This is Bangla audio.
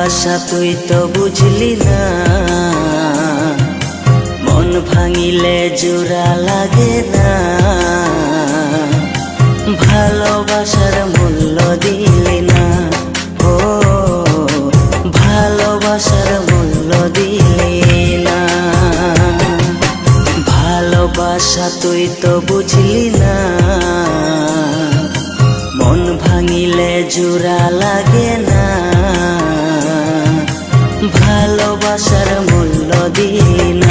ভালোবাসা তুই তো বুঝলি না, মন ভাঙিলে জোড়া লাগে না। ভালোবাসার মূল্য দিলি না, ও ভালোবাসার মূল্য দিলি না। ভালোবাসা তুই তো বুঝলি না, মন ভাঙিলে জোড়া লাগে না। ভালোবাসার মূল্য দিলি না।